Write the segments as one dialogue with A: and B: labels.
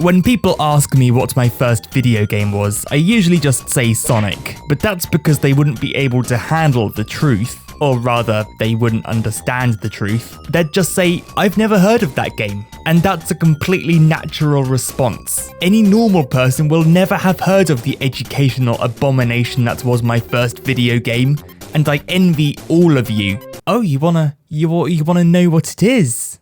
A: When people ask me what my first video game was, I usually just say Sonic, but that's because they wouldn't be able to handle the truth. Or rather, they wouldn't understand the truth. They'd just say, I've never heard of that game. And that's a completely natural response. Any normal person will never have heard of the educational abomination that was my first video game. And I envy all of you. Oh, you wanna know what it is?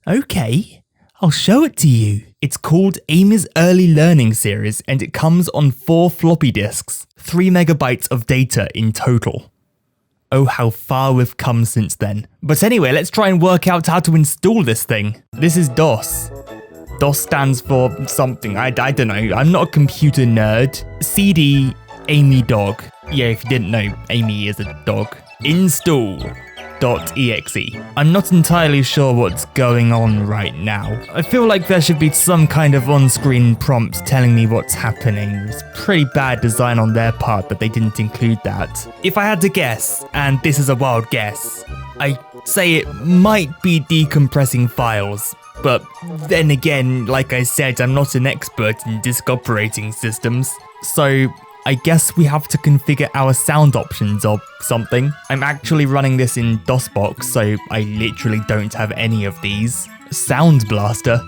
A: Okay, I'll show it to you. It's called Amy's Early Learning Series, and it comes on 4 floppy disks, 3 megabytes of data in total. Oh, how far we've come since then. But anyway, let's try and work out how to install this thing. This is DOS. DOS stands for something, I don't know, I'm not a computer nerd. CD, Amy dog. Yeah, if you didn't know, Amy is a dog. Install.exe. I'm not entirely sure what's going on right now. I feel like there should be some kind of on-screen prompt telling me what's happening. It's pretty bad design on their part that they didn't include that. If I had to guess, and this is a wild guess, I say it might be decompressing files. But then again, like I said, I'm not an expert in disk operating systems. So I guess we have to configure our sound options or something. I'm actually running this in DOSBox, so I literally don't have any of these. Sound Blaster?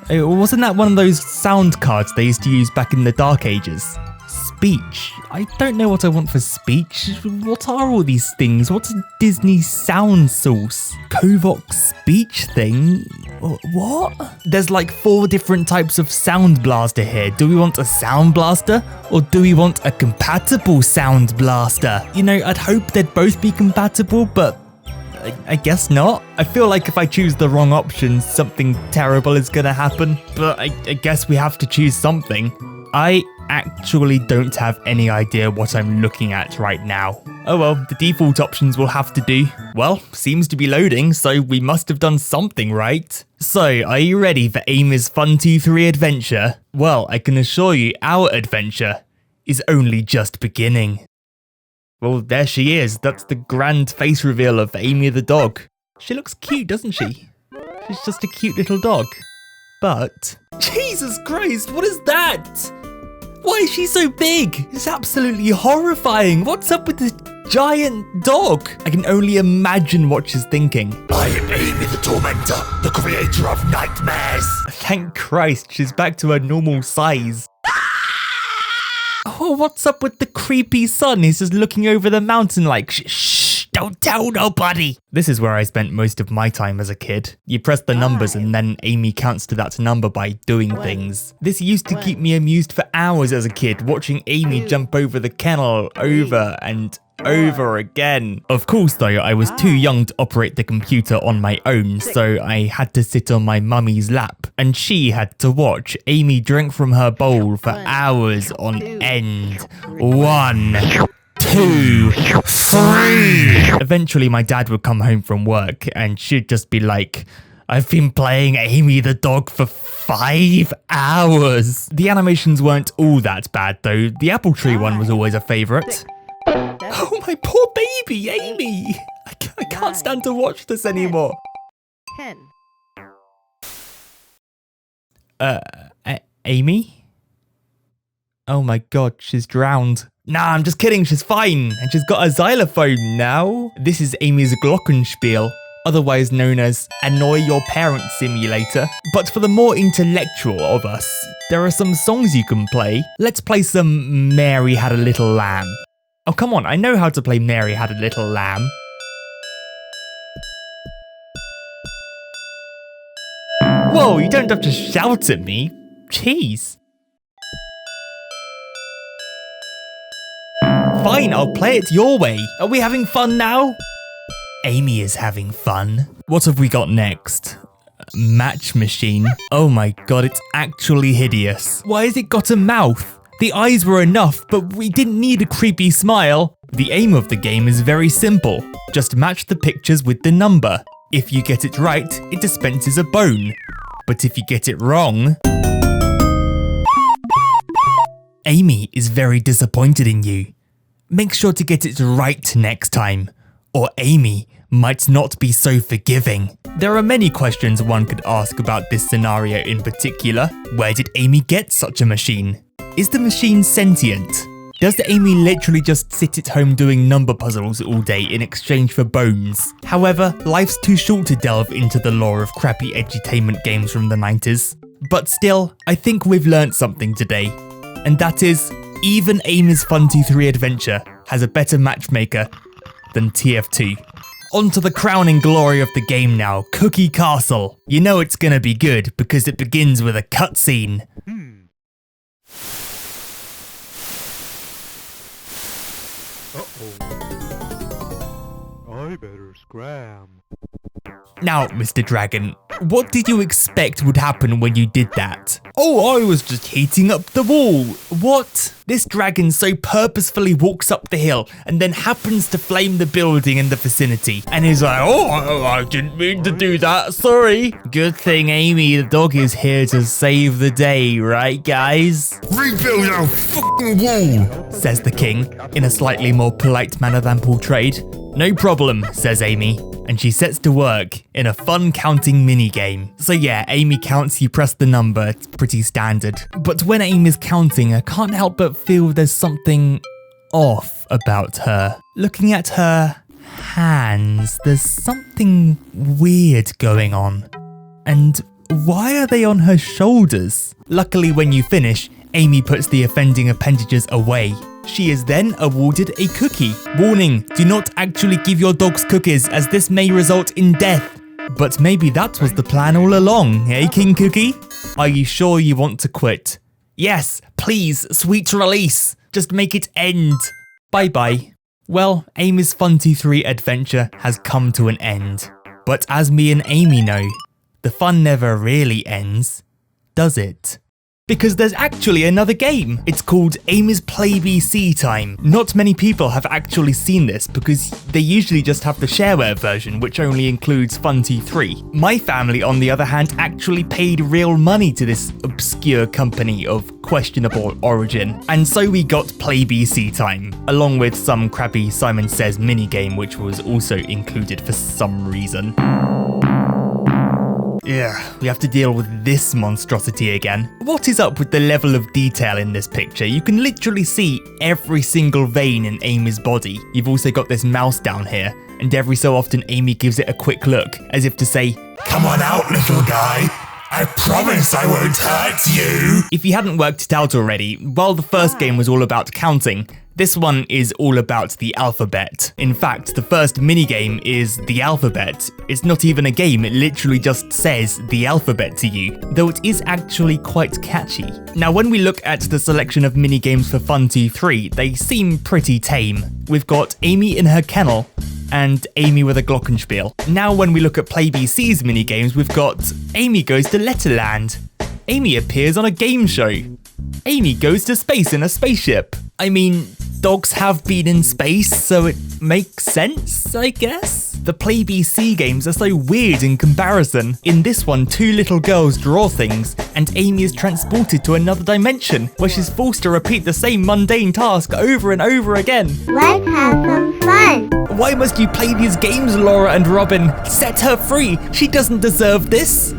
A: Wasn't that one of those sound cards they used to use back in the Dark Ages? Speech? I don't know what I want for speech. What are all these things? What's a Disney sound source? Kovox speech thing? What? There's like 4 different types of sound blaster here. Do we want a sound blaster or do we want a compatible sound blaster? You know, I'd hope they'd both be compatible, but I guess not. I feel like if I choose the wrong option, something terrible is gonna happen, but I guess we have to choose something. I actually don't have any idea what I'm looking at right now. Oh well, the default options will have to do. Well, seems to be loading, so we must have done something right. So, are you ready for Amy's Fun 2-3 adventure? Well, I can assure you our adventure is only just beginning. Well, there she is. That's the grand face reveal of Amy the dog. She looks cute, doesn't she? She's just a cute little dog. But... Jesus Christ, what is that? Why is she so big? It's absolutely horrifying. What's up with this giant dog? I can only imagine what she's thinking.
B: I am Amy the Tormentor, the creator of nightmares.
A: Thank Christ, she's back to her normal size. Oh, what's up with the creepy son? He's just looking over the mountain like, shh, don't tell nobody. This is where I spent most of my time as a kid. You press the numbers and then Amy counts to that number by doing things. This used to keep me amused for hours as a kid, watching Amy jump over the kennel over and over again. Of course though, I was too young to operate the computer on my own, so I had to sit on my mummy's lap, and she had to watch Amy drink from her bowl for hours on end. 1, 2, 3. Eventually my dad would come home from work and she'd just be like, I've been playing Amy the dog for 5 hours. The animations weren't all that bad though. The apple tree one was always a favourite. Oh, my poor baby, Amy! I can't stand to watch this anymore.
C: 10.
A: Amy? Oh my god, she's drowned. Nah, I'm just kidding, she's fine. And she's got a xylophone now. This is Amy's Glockenspiel, otherwise known as Annoy Your Parents Simulator. But for the more intellectual of us, there are some songs you can play. Let's play some Mary Had a Little Lamb. Oh, come on, I know how to play Mary Had a Little Lamb. Whoa, you don't have to shout at me. Jeez. Fine, I'll play it your way. Are we having fun now? Amy is having fun. What have we got next? Match machine. Oh my god, it's actually hideous. Why has it got a mouth? The eyes were enough, but we didn't need a creepy smile. The aim of the game is very simple. Just match the pictures with the number. If you get it right, it dispenses a bone. But if you get it wrong... Amy is very disappointed in you. Make sure to get it right next time, or Amy might not be so forgiving. There are many questions one could ask about this scenario in particular. Where did Amy get such a machine? Is the machine sentient? Does Amy literally just sit at home doing number puzzles all day in exchange for bones? However, life's too short to delve into the lore of crappy edutainment games from the 90s. But still, I think we've learnt something today. And that is, even Amy's Fun23 adventure has a better matchmaker than TF2. On to the crowning glory of the game now, Cookie Castle. You know it's gonna be good because it begins with a cutscene.
C: I better scram.
A: Now, Mr. Dragon, what did you expect would happen when you did that? Oh, I was just heating up the wall. What? This dragon so purposefully walks up the hill and then happens to flame the building in the vicinity. And he's like, oh, I didn't mean to do that, sorry. Good thing Amy the dog is here to save the day, right guys?
B: Rebuild our fucking wall!
A: Says the king, in a slightly more polite manner than portrayed. No problem, says Amy, and she sets to work in a fun counting mini-game. So yeah, Amy counts, you press the number, it's pretty standard. But when Amy's counting, I can't help but feel there's something off about her. Looking at her hands, there's something weird going on. And why are they on her shoulders? Luckily, when you finish, Amy puts the offending appendages away. She is then awarded a cookie. Warning, do not actually give your dogs cookies as this may result in death. But maybe that was the plan all along, eh, King Cookie? Are you sure you want to quit? Yes, please, sweet release. Just make it end. Bye-bye. Well, Amy's Fun23 adventure has come to an end. But as me and Amy know, the fun never really ends, does it? Because there's actually another game. It's called Amy's playbc Time. Not many people have actually seen this because they usually just have the shareware version, which only includes Fun23. My family, on the other hand, actually paid real money to this obscure company of questionable origin. And so we got playbc Time, along with some crappy Simon Says minigame, which was also included for some reason. Yeah, we have to deal with this monstrosity again. What is up with the level of detail in this picture? You can literally see every single vein in Amy's body. You've also got this mouse down here, and every so often Amy gives it a quick look, as if to say,
B: Come on out, little guy. I promise I won't hurt you.
A: If you hadn't worked it out already, while the first game was all about counting, this one is all about the alphabet. In fact, the first minigame is the alphabet. It's not even a game, it literally just says the alphabet to you, though it is actually quite catchy. Now, when we look at the selection of minigames for Fun23, they seem pretty tame. We've got Amy in her kennel, and Amy with a glockenspiel. Now when we look at playbc's minigames, we've got Amy goes to Letterland. Amy appears on a game show. Amy goes to space in a spaceship. I mean, dogs have been in space, so it makes sense, I guess? The playbc games are so weird in comparison. In this one, two little girls draw things, and Amy is transported to another dimension, where she's forced to repeat the same mundane task over and over again.
D: Let's have some fun!
A: Why must you play these games, Laura and Robin? Set her free! She doesn't deserve this!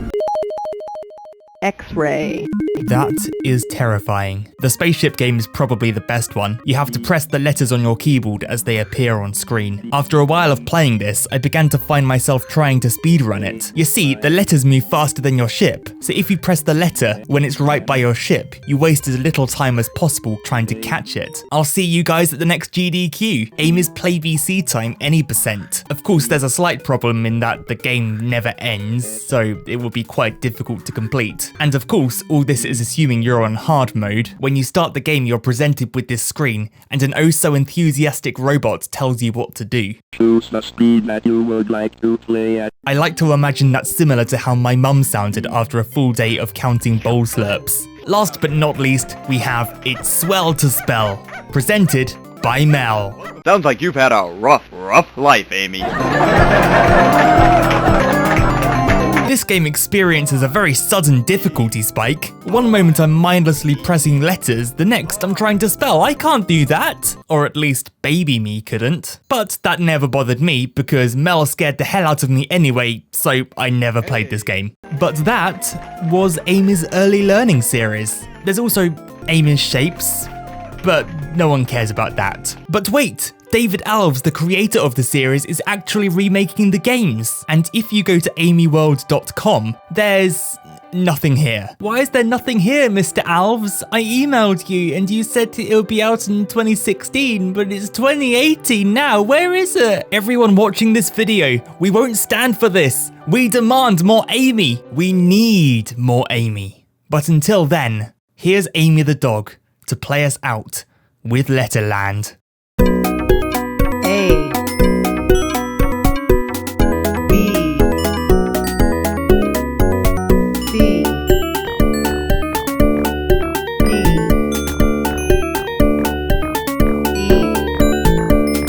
E: X-ray.
A: That is terrifying. The spaceship game is probably the best one. You have to press the letters on your keyboard as they appear on screen. After a while of playing this, I began to find myself trying to speedrun it. You see, the letters move faster than your ship, so if you press the letter when it's right by your ship, you waste as little time as possible trying to catch it. I'll see you guys at the next GDQ. Amy's playbc time any percent. Of course, there's a slight problem in that the game never ends, so it will be quite difficult to complete. And of course, all this is assuming you're on hard mode. When you start the game, you're presented with this screen, and an oh so enthusiastic robot tells you what to do.
F: Choose the speed that you would like to play at.
A: I like to imagine that's similar to how my mum sounded after a full day of counting bowl slurps. Last but not least, we have It's Swell to Spell, presented by Mel.
G: Sounds like you've had a rough life, Amy.
A: This game experiences a very sudden difficulty spike. One moment I'm mindlessly pressing letters, the next I'm trying to spell. I can't do that. Or at least baby me couldn't. But that never bothered me because Mel scared the hell out of me anyway, so I never played this game. But that was Amy's early learning series. There's also Amy's shapes, but no one cares about that. But wait! David Alves, the creator of the series, is actually remaking the games. And if you go to amyworld.com, there's nothing here. Why is there nothing here, Mr. Alves? I emailed you and you said it'll be out in 2016, but it's 2018 now. Where is it? Everyone watching this video, we won't stand for this. We demand more Amy. We need more Amy. But until then, here's Amy the dog to play us out with Letterland.